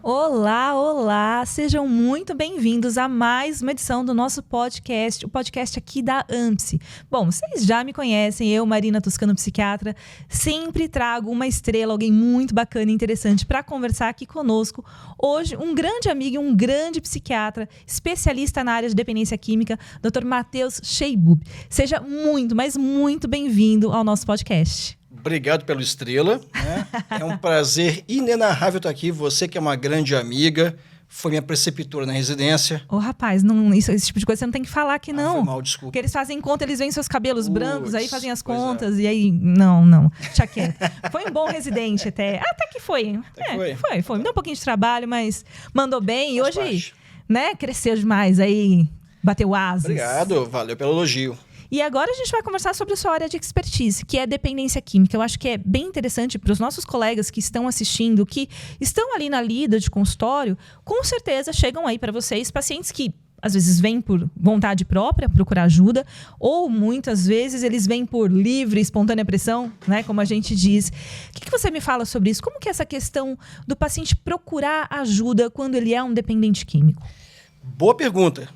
Olá, olá! Sejam muito bem-vindos a mais uma edição do nosso podcast, o podcast aqui da AMPSE. Bom, vocês já me conhecem, eu, Marina Toscano, psiquiatra, sempre trago uma estrela, alguém muito bacana e interessante para conversar aqui conosco. Hoje, um grande amigo e um grande psiquiatra, especialista na área de dependência química, Dr. Matheus Scheibub. Seja muito, mas muito bem-vindo ao nosso podcast. Obrigado pelo estrela, né? É um prazer inenarrável estar aqui. Você que é uma grande amiga, foi minha preceptora na residência. Ô, rapaz, esse tipo de coisa você não tem que falar aqui, não. Foi mal, desculpa. Porque eles fazem conta, eles veem seus cabelos brancos, aí fazem as contas, e aí... Não, deixa quieto. Foi um bom residente até. Até que foi. Foi. Me deu um pouquinho de trabalho, mas mandou bem. E hoje, né, cresceu demais, aí bateu asas. Obrigado, valeu pelo elogio. E agora a gente vai conversar sobre a sua área de expertise, que é dependência química. Eu acho que é bem interessante para os nossos colegas que estão assistindo, que estão ali na lida de consultório, com certeza chegam aí para vocês pacientes que às vezes vêm por vontade própria procurar ajuda, ou muitas vezes eles vêm por livre, espontânea pressão, né, como a gente diz. O que você me fala sobre isso? Como que é essa questão do paciente procurar ajuda quando ele é um dependente químico? Boa pergunta.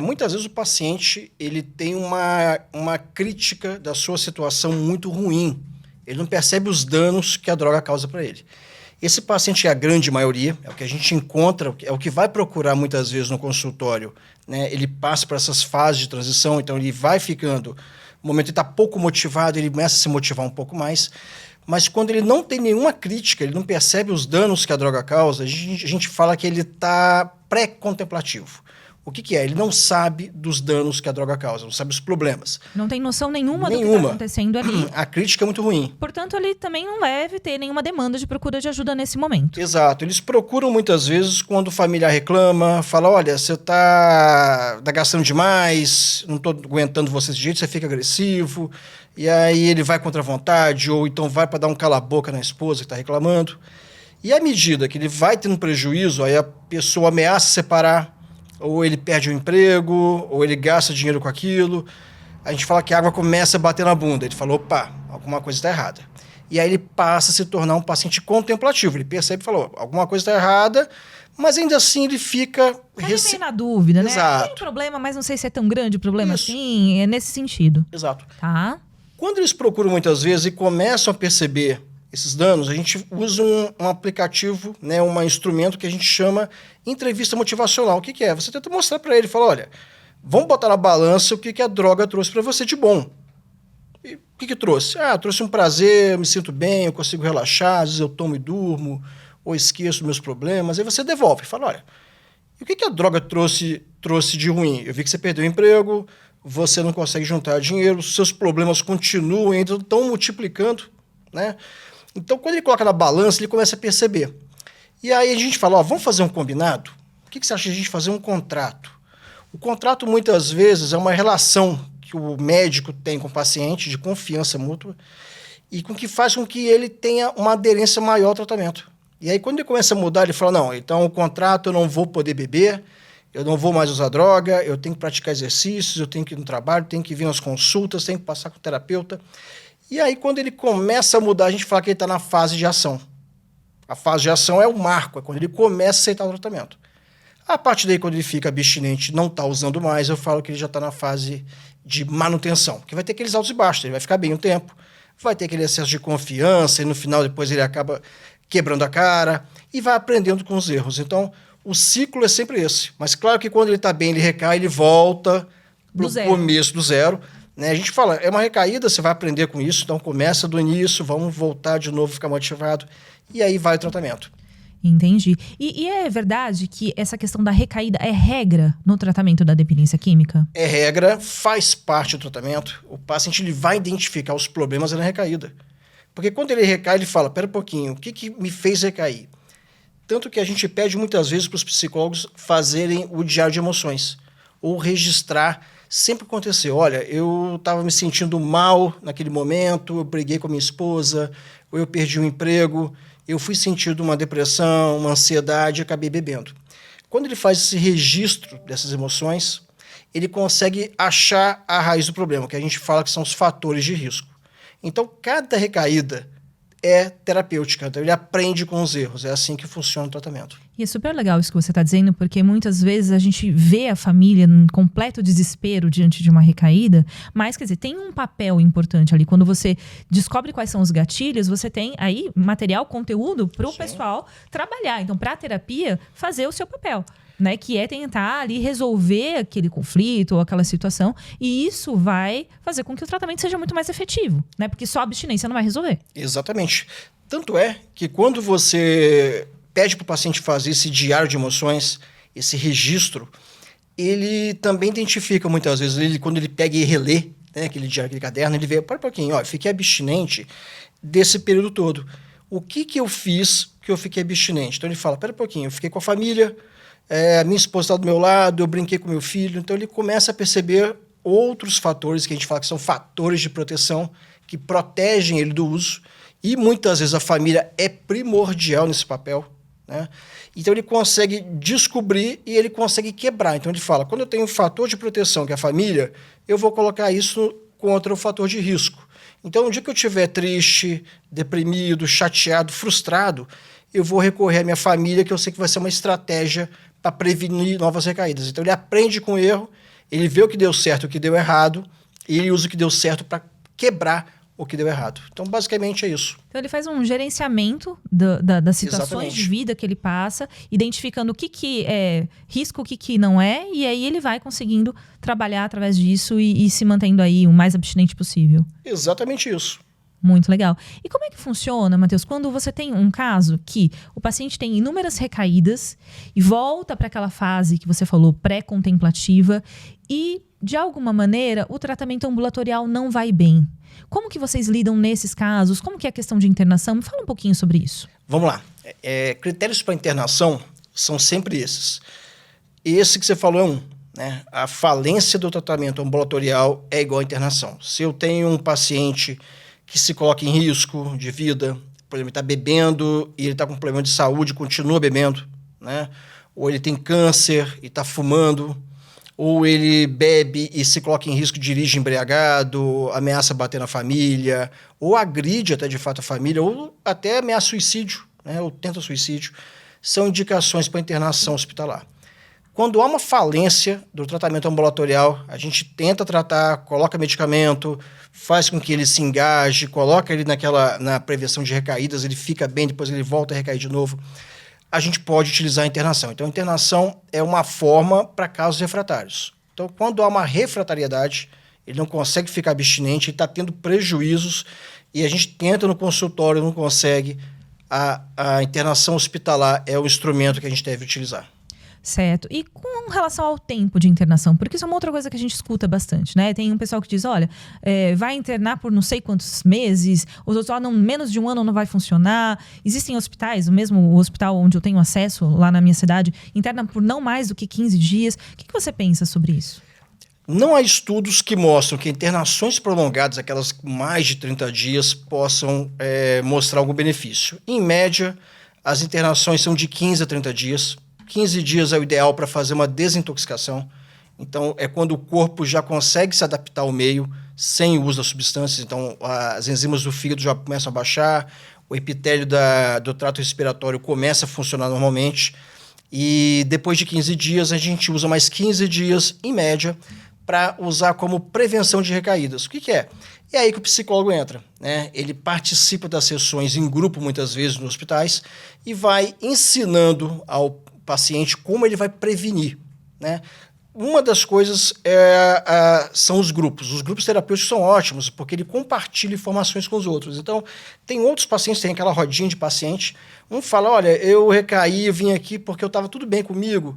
Muitas vezes o paciente ele tem uma crítica da sua situação muito ruim. Ele não percebe os danos que a droga causa para ele. Esse paciente é a grande maioria, é o que a gente encontra, é o que vai procurar muitas vezes no consultório, né? Ele passa por essas fases de transição, então ele vai ficando... No momento ele está pouco motivado, ele começa a se motivar um pouco mais. Mas quando ele não tem nenhuma crítica, ele não percebe os danos que a droga causa, a gente fala que ele está pré-contemplativo. O que é? Ele não sabe dos danos que a droga causa, não sabe os problemas. Não tem noção nenhuma do que está acontecendo ali. A crítica é muito ruim. Portanto, ele também não deve ter nenhuma demanda de procura de ajuda nesse momento. Exato. Eles procuram muitas vezes quando o familiar reclama, fala, olha, você está gastando demais, não estou aguentando você desse jeito, você fica agressivo. E aí ele vai contra a vontade, ou então vai para dar um cala-boca na esposa que está reclamando. E à medida que ele vai tendo prejuízo, aí a pessoa ameaça separar, ou ele perde o emprego, ou ele gasta dinheiro com aquilo. A gente fala que a água começa a bater na bunda. Ele fala, opa, alguma coisa está errada. E aí ele passa a se tornar um paciente contemplativo. Ele percebe e falou, alguma coisa está errada, mas ainda assim ele fica... meio na dúvida, né? Exato. Tem problema, mas não sei se é tão grande o problema assim. É nesse sentido. Exato. Tá. Quando eles procuram muitas vezes e começam a perceber esses danos, a gente usa um aplicativo, né, um instrumento que a gente chama entrevista motivacional. O que é? Você tenta mostrar para ele, fala, olha, vamos botar na balança o que a droga trouxe para você de bom. E o que trouxe? Trouxe um prazer, eu me sinto bem, eu consigo relaxar, às vezes eu tomo e durmo, ou esqueço meus problemas. Aí você devolve, fala, olha, e o que a droga trouxe de ruim? Eu vi que você perdeu o emprego, você não consegue juntar dinheiro, os seus problemas continuam, ainda estão multiplicando, né? Então, quando ele coloca na balança, ele começa a perceber. E aí a gente fala, vamos fazer um combinado? O que você acha de a gente fazer um contrato? O contrato, muitas vezes, é uma relação que o médico tem com o paciente, de confiança mútua, e com que faz com que ele tenha uma aderência maior ao tratamento. E aí, quando ele começa a mudar, ele fala, não, então o contrato eu não vou poder beber, eu não vou mais usar droga, eu tenho que praticar exercícios, eu tenho que ir no trabalho, tenho que vir nas consultas, tenho que passar com o terapeuta. E aí, quando ele começa a mudar, a gente fala que ele está na fase de ação. A fase de ação é o marco, é quando ele começa a aceitar o tratamento. A partir daí, quando ele fica abstinente, não está usando mais, eu falo que ele já está na fase de manutenção, que vai ter aqueles altos e baixos, ele vai ficar bem um tempo, vai ter aquele excesso de confiança, e no final, depois, ele acaba quebrando a cara e vai aprendendo com os erros. Então, o ciclo é sempre esse. Mas claro que quando ele está bem, ele recai, ele volta para o começo do zero. A gente fala, é uma recaída, você vai aprender com isso, então começa do início, vamos voltar de novo, ficar motivado, e aí vai o tratamento. Entendi. E é verdade que essa questão da recaída é regra no tratamento da dependência química? É regra, faz parte do tratamento. O paciente ele vai identificar os problemas na recaída. Porque quando ele recai, ele fala, pera um pouquinho, o que me fez recair? Tanto que a gente pede muitas vezes para os psicólogos fazerem o diário de emoções, ou registrar. Sempre aconteceu, olha, eu estava me sentindo mal naquele momento, eu briguei com a minha esposa, ou eu perdi o emprego, eu fui sentindo uma depressão, uma ansiedade e acabei bebendo. Quando ele faz esse registro dessas emoções, ele consegue achar a raiz do problema, que a gente fala que são os fatores de risco. Então, cada recaída é terapêutica. Então, ele aprende com os erros. É assim que funciona o tratamento. E é super legal isso que você está dizendo, porque muitas vezes a gente vê a família num completo desespero diante de uma recaída, mas, quer dizer, tem um papel importante ali. Quando você descobre quais são os gatilhos, você tem aí material, conteúdo para o pessoal trabalhar. Então, para a terapia, fazer o seu papel. Né, que é tentar ali resolver aquele conflito ou aquela situação, e isso vai fazer com que o tratamento seja muito mais efetivo, né? Porque só a abstinência não vai resolver. Exatamente. Tanto é que quando você pede para o paciente fazer esse diário de emoções, esse registro, ele também identifica muitas vezes, quando ele pega e relê, né, aquele diário, aquele caderno, ele vê, para um pouquinho, ó, fiquei abstinente desse período todo. O que eu fiz que eu fiquei abstinente? Então ele fala, pera um pouquinho, eu fiquei com a família, a minha esposa está do meu lado, eu brinquei com meu filho. Então, ele começa a perceber outros fatores que a gente fala que são fatores de proteção, que protegem ele do uso. E, muitas vezes, a família é primordial nesse papel, né? Então, ele consegue descobrir e ele consegue quebrar. Então, ele fala, quando eu tenho um fator de proteção, que é a família, eu vou colocar isso contra o fator de risco. Então, no dia que eu estiver triste, deprimido, chateado, frustrado, eu vou recorrer à minha família, que eu sei que vai ser uma estratégia para prevenir novas recaídas. Então, ele aprende com o erro, ele vê o que deu certo e o que deu errado, e ele usa o que deu certo para quebrar o que deu errado. Então, basicamente, é isso. Então, ele faz um gerenciamento das situações Exatamente. de vida que ele passa, identificando o que é risco, o que não é, e aí ele vai conseguindo trabalhar através disso e se mantendo aí o mais abstinente possível. Exatamente isso. Muito legal. E como é que funciona, Matheus, quando você tem um caso que o paciente tem inúmeras recaídas e volta para aquela fase que você falou, pré-contemplativa, e, de alguma maneira, o tratamento ambulatorial não vai bem? Como que vocês lidam nesses casos? Como que é a questão de internação? Me fala um pouquinho sobre isso. Vamos lá. Critérios para internação são sempre esses. Esse que você falou é um, né? A falência do tratamento ambulatorial é igual à internação. Se eu tenho um paciente que se coloca em risco de vida, por exemplo, ele está bebendo e ele está com problema de saúde, continua bebendo, né? Ou ele tem câncer e está fumando, ou ele bebe e se coloca em risco, dirige embriagado, ameaça bater na família, ou agride até de fato a família, ou até ameaça suicídio, né? Ou tenta suicídio, são indicações para internação hospitalar. Quando há uma falência do tratamento ambulatorial, a gente tenta tratar, coloca medicamento, faz com que ele se engaje, coloca ele na prevenção de recaídas, ele fica bem, depois ele volta a recair de novo. A gente pode utilizar a internação. Então, a internação é uma forma para casos refratários. Então, quando há uma refratariedade, ele não consegue ficar abstinente, ele está tendo prejuízos e a gente tenta no consultório, não consegue. A internação hospitalar é o instrumento que a gente deve utilizar. Certo. E com relação ao tempo de internação, porque isso é uma outra coisa que a gente escuta bastante, né? Tem um pessoal que diz, olha, vai internar por não sei quantos meses, os outros, menos de um ano não vai funcionar. Existem hospitais, o mesmo hospital onde eu tenho acesso, lá na minha cidade, interna por não mais do que 15 dias. O que você pensa sobre isso? Não há estudos que mostram que internações prolongadas, aquelas com mais de 30 dias, possam mostrar algum benefício. Em média, as internações são de 15 a 30 dias. 15 dias é o ideal para fazer uma desintoxicação. Então, é quando o corpo já consegue se adaptar ao meio, sem o uso das substâncias. Então, as enzimas do fígado já começam a baixar, o epitélio do trato respiratório começa a funcionar normalmente. E depois de 15 dias, a gente usa mais 15 dias, em média, para usar como prevenção de recaídas. O que é? É aí que o psicólogo entra, né? Ele participa das sessões em grupo, muitas vezes, nos hospitais, e vai ensinando ao paciente como ele vai prevenir, né? Uma das coisas são os grupos. Os grupos terapêuticos são ótimos, porque ele compartilha informações com os outros. Então, tem outros pacientes, tem aquela rodinha de paciente. Um fala, olha, eu recaí, eu vim aqui porque eu estava tudo bem comigo,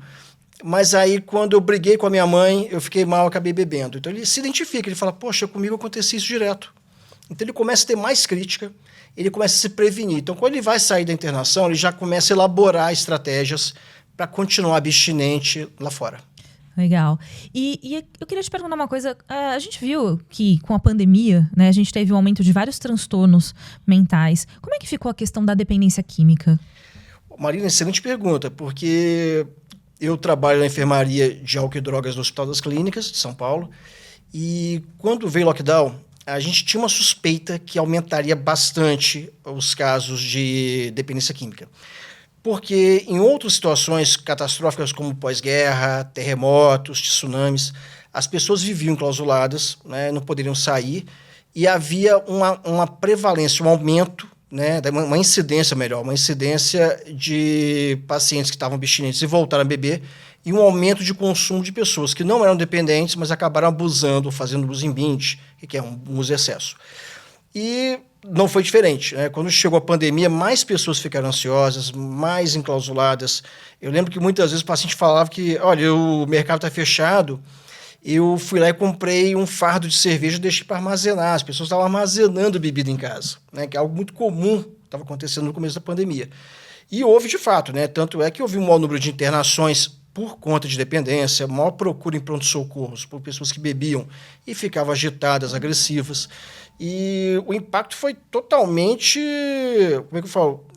mas aí quando eu briguei com a minha mãe, eu fiquei mal, acabei bebendo. Então, ele se identifica, ele fala, poxa, comigo acontecia isso direto. Então, ele começa a ter mais crítica, ele começa a se prevenir. Então, quando ele vai sair da internação, ele já começa a elaborar estratégias para continuar abstinente lá fora. Legal. E eu queria te perguntar uma coisa. A gente viu que com a pandemia, né, a gente teve um aumento de vários transtornos mentais. Como é que ficou a questão da dependência química? Marina, excelente pergunta, porque eu trabalho na enfermaria de álcool e drogas no Hospital das Clínicas de São Paulo e quando veio o lockdown, a gente tinha uma suspeita que aumentaria bastante os casos de dependência química. Porque em outras situações catastróficas como pós-guerra, terremotos, tsunamis, as pessoas viviam clausuladas, né, não poderiam sair, e havia uma prevalência, um aumento, né, uma incidência de pacientes que estavam abstinentes e voltaram a beber, e um aumento de consumo de pessoas que não eram dependentes, mas acabaram abusando, fazendo uso embinte, que é um uso excesso. E não foi diferente, né? Quando chegou a pandemia, mais pessoas ficaram ansiosas, mais enclausuladas. Eu lembro que muitas vezes o paciente falava que, olha, o mercado está fechado, eu fui lá e comprei um fardo de cerveja e deixei para armazenar. As pessoas estavam armazenando bebida em casa, né? Que é algo muito comum, estava acontecendo no começo da pandemia. E houve de fato, né? Tanto é que houve um maior número de internações por conta de dependência, maior procura em pronto-socorros por pessoas que bebiam e ficavam agitadas, agressivas. E o impacto foi totalmente, como é que eu falo,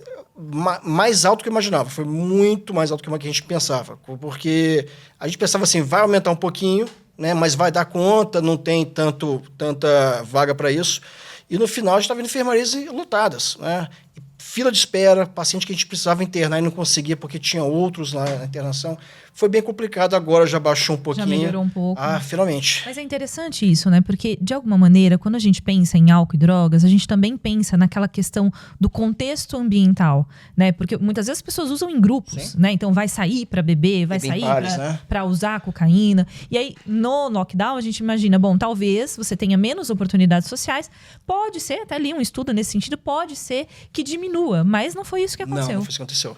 mais alto do que eu imaginava. Foi muito mais alto do que a gente pensava. Porque a gente pensava assim, vai aumentar um pouquinho, né, mas vai dar conta, não tem tanta vaga para isso. E no final a gente estava em enfermarias lotadas, né? Fila de espera, paciente que a gente precisava internar e não conseguia porque tinha outros lá na internação. Foi bem complicado, agora já baixou um pouquinho. Já melhorou um pouco. Ah, finalmente. Mas é interessante isso, né? Porque, de alguma maneira, quando a gente pensa em álcool e drogas, a gente também pensa naquela questão do contexto ambiental, né? Porque muitas vezes as pessoas usam em grupos, né? Então, vai sair para beber, vai sair para usar cocaína. E aí, no lockdown, a gente imagina, bom, talvez você tenha menos oportunidades sociais. Pode ser, até ali um estudo nesse sentido, pode ser que diminua. Mas não foi isso que aconteceu. Não foi isso que aconteceu.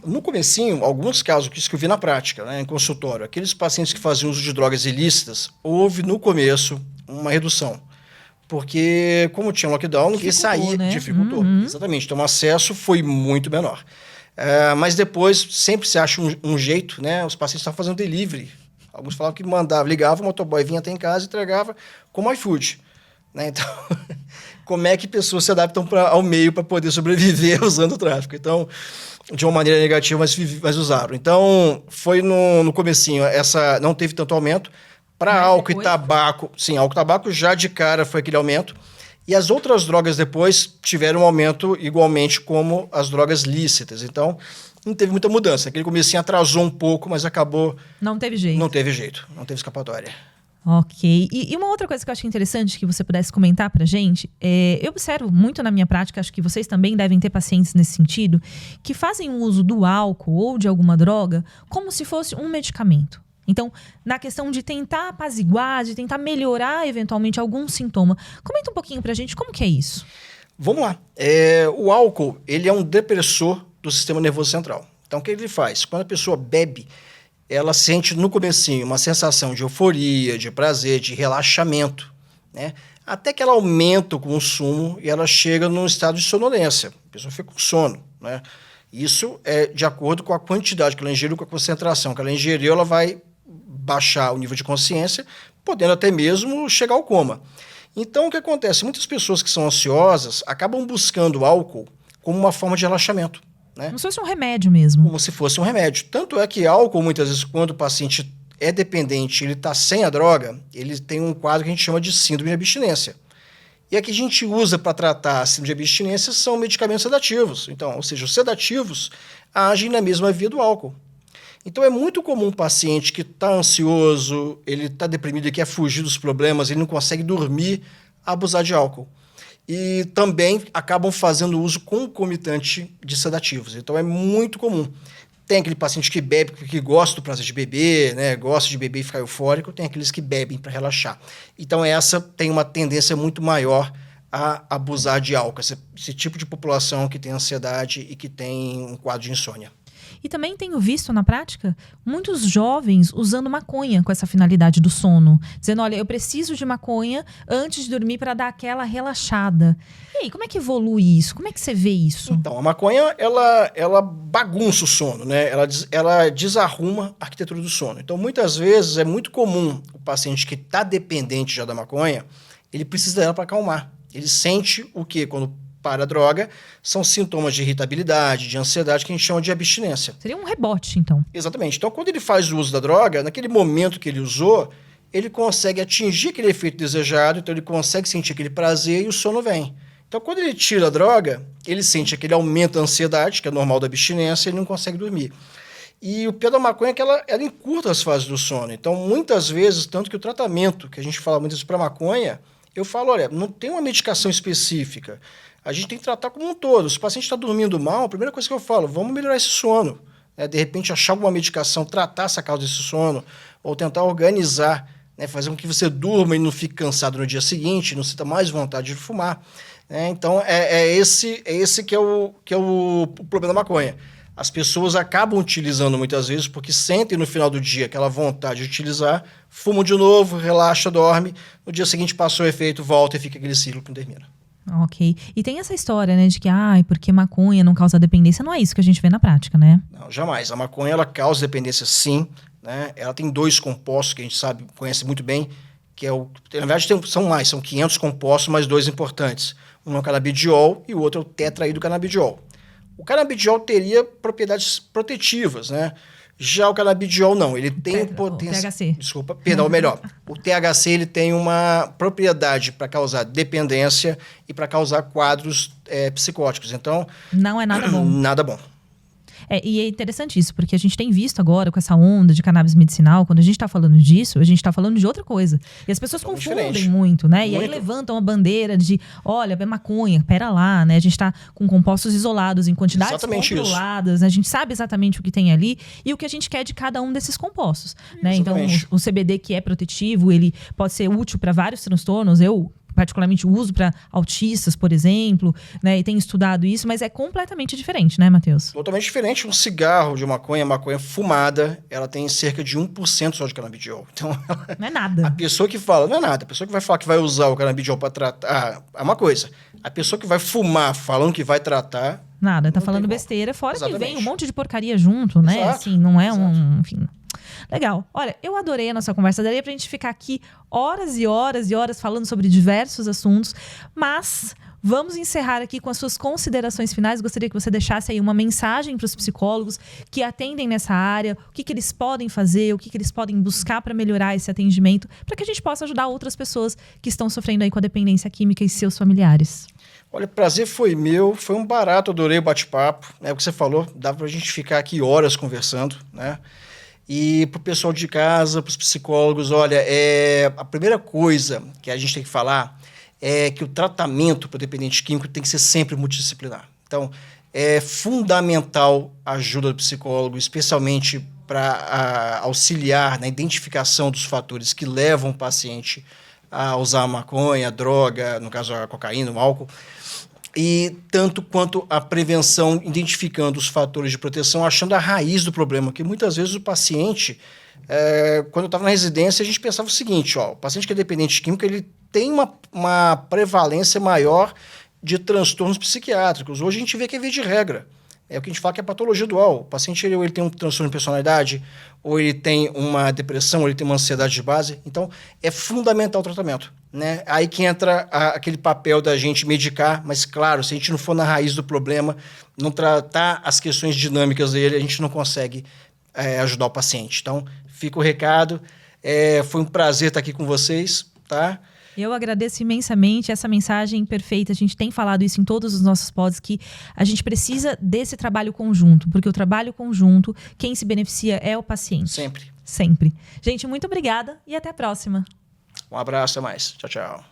No comecinho, alguns casos que eu vi na prática, né, em consultório, aqueles pacientes que faziam uso de drogas ilícitas, houve no começo uma redução. Porque, como tinha lockdown, ninguém saía, né? Dificultou. Exatamente. Então, o acesso foi muito menor. Mas depois, sempre se acha um jeito, né? Os pacientes estavam fazendo delivery. Alguns falavam que mandava, ligava, o motoboy vinha até em casa e entregava como iFood. Né? Então, como é que pessoas se adaptam ao meio para poder sobreviver usando o tráfico? Então, de uma maneira negativa, mas usaram. Então, foi no comecinho, não teve tanto aumento. Para álcool e tabaco, sim, álcool e tabaco já de cara foi aquele aumento. E as outras drogas depois tiveram um aumento igualmente como as drogas lícitas. Então, não teve muita mudança. Aquele comecinho atrasou um pouco, mas acabou... Não teve jeito. Não teve jeito, não teve escapatória. Ok. E uma outra coisa que eu achei interessante que você pudesse comentar pra gente, eu observo muito na minha prática, acho que vocês também devem ter pacientes nesse sentido, que fazem o uso do álcool ou de alguma droga como se fosse um medicamento. Então, na questão de tentar apaziguar, de tentar melhorar eventualmente algum sintoma. Comenta um pouquinho pra gente como que é isso. Vamos lá. O álcool, ele é um depressor do sistema nervoso central. Então, o que ele faz? Quando a pessoa bebe, ela sente no comecinho uma sensação de euforia, de prazer, de relaxamento, né? Até que ela aumenta o consumo e ela chega num estado de sonolência. A pessoa fica com sono, né? Isso é de acordo com a quantidade que ela ingeriu, com a concentração que ela ingeriu, ela vai baixar o nível de consciência, podendo até mesmo chegar ao coma. Então, o que acontece? Muitas pessoas que são ansiosas acabam buscando álcool como uma forma de relaxamento. Né? Como se fosse um remédio mesmo. Como se fosse um remédio. Tanto é que álcool, muitas vezes, quando o paciente é dependente, ele está sem a droga, ele tem um quadro que a gente chama de síndrome de abstinência. E a que a gente usa para tratar a síndrome de abstinência são medicamentos sedativos. Então, ou seja, os sedativos agem na mesma via do álcool. Então, é muito comum um paciente que está ansioso, ele está deprimido e quer fugir dos problemas, ele não consegue dormir, abusar de álcool. E também acabam fazendo uso concomitante de sedativos. Então, é muito comum. Tem aquele paciente que bebe, que gosta do prazer de beber, né? Gosta de beber e ficar eufórico. Tem aqueles que bebem para relaxar. Então, essa tem uma tendência muito maior a abusar de álcool. Esse tipo de população que tem ansiedade e que tem um quadro de insônia. E também tenho visto na prática muitos jovens usando maconha com essa finalidade do sono. Dizendo, olha, eu preciso de maconha antes de dormir para dar aquela relaxada. E aí, como é que evolui isso? Como é que você vê isso? Então, a maconha, ela bagunça o sono, né? Ela desarruma a arquitetura do sono. Então, muitas vezes, é muito comum o paciente que está dependente já da maconha, ele precisa dela para acalmar. Ele sente o quê? Quando para a droga, são sintomas de irritabilidade, de ansiedade, que a gente chama de abstinência. Seria um rebote, então. Exatamente. Então, quando ele faz o uso da droga, naquele momento que ele usou, ele consegue atingir aquele efeito desejado, então ele consegue sentir aquele prazer e o sono vem. Então, quando ele tira a droga, ele sente aquele aumento da ansiedade, que é normal da abstinência, e ele não consegue dormir. E o pior da maconha é que ela encurta as fases do sono. Então, muitas vezes, tanto que o tratamento, que a gente fala muitas vezes para maconha, eu falo, olha, não tem uma medicação específica. A gente tem que tratar como um todo. Se o paciente está dormindo mal, a primeira coisa que eu falo, vamos melhorar esse sono. De repente, achar alguma medicação, tratar essa causa desse sono, ou tentar organizar, fazer com que você durma e não fique cansado no dia seguinte, não sinta mais vontade de fumar. Então, esse que é o problema da maconha. As pessoas acabam utilizando muitas vezes porque sentem no final do dia aquela vontade de utilizar, fumam de novo, relaxa, dorme, no dia seguinte passou o efeito, volta e fica aquele ciclo que não termina. Ok. E tem essa história, né, de que, porque maconha não causa dependência. Não é isso que a gente vê na prática, né? Não, jamais. A maconha, ela causa dependência, sim. Né? Ela tem 2 compostos que a gente conhece muito bem, que é na verdade são 500 compostos, mas 2 importantes. Um é o canabidiol e o outro é o tetraidrocanabidiol. O canabidiol teria propriedades protetivas, né? Já o canabidiol não, ele tem potência... THC. Desculpa, perdão, melhor. O THC ele tem uma propriedade para causar dependência e para causar quadros psicóticos. Então... Não é nada bom. Nada bom. E é interessante isso, porque a gente tem visto agora com essa onda de cannabis medicinal, quando a gente está falando disso, a gente está falando de outra coisa. E as pessoas confundem muito, né? E aí levantam a bandeira de, olha, é maconha, pera lá, né? A gente está com compostos isolados em quantidades controladas, né? A gente sabe exatamente o que tem ali e o que a gente quer de cada um desses compostos, né? Então, o CBD que é protetivo, ele pode ser útil para vários transtornos. Eu particularmente uso para autistas, por exemplo, né? E tenho estudado isso, mas é completamente diferente, né, Matheus? Totalmente diferente. Um cigarro de maconha fumada, ela tem cerca de 1% só de canabidiol. Então, não é nada. A pessoa que fala, não é nada. A pessoa que vai falar que vai usar o canabidiol para tratar, é uma coisa. A pessoa que vai fumar falando que vai tratar... Nada, tá falando besteira, fora que vem um monte de porcaria junto, né? Exato. Assim, não é enfim... Legal. Olha, eu adorei a nossa conversa. Daria pra gente ficar aqui horas e horas e horas falando sobre diversos assuntos, mas vamos encerrar aqui com as suas considerações finais. Gostaria que você deixasse aí uma mensagem para os psicólogos que atendem nessa área, o que eles podem fazer, o que eles podem buscar para melhorar esse atendimento, para que a gente possa ajudar outras pessoas que estão sofrendo aí com a dependência química e seus familiares. Olha, o prazer foi meu, foi um barato, adorei o bate-papo, né? O que você falou, dá pra gente ficar aqui horas conversando, né? E para o pessoal de casa, para os psicólogos, olha, a primeira coisa que a gente tem que falar é que o tratamento para o dependente químico tem que ser sempre multidisciplinar. Então, é fundamental a ajuda do psicólogo, especialmente para auxiliar na identificação dos fatores que levam o paciente a usar a maconha, a droga, no caso a cocaína, o álcool, e tanto quanto a prevenção, identificando os fatores de proteção, achando a raiz do problema, porque muitas vezes o paciente, quando eu estava na residência, a gente pensava o seguinte, o paciente que é dependente químico, ele tem uma prevalência maior de transtornos psiquiátricos. Hoje a gente vê que é via de regra. É o que a gente fala que é patologia dual. O paciente ele tem um transtorno de personalidade, ou ele tem uma depressão, ou ele tem uma ansiedade de base. Então, é fundamental o tratamento, né? Aí que entra aquele papel da gente medicar, mas, claro, se a gente não for na raiz do problema, não tratar as questões dinâmicas dele, a gente não consegue ajudar o paciente. Então, fica o recado. Foi um prazer estar aqui com vocês, tá? Eu agradeço imensamente essa mensagem perfeita. A gente tem falado isso em todos os nossos pods, que a gente precisa desse trabalho conjunto, porque o trabalho conjunto, quem se beneficia é o paciente. Sempre. Sempre. Gente, muito obrigada e até a próxima. Um abraço, até mais. Tchau, tchau.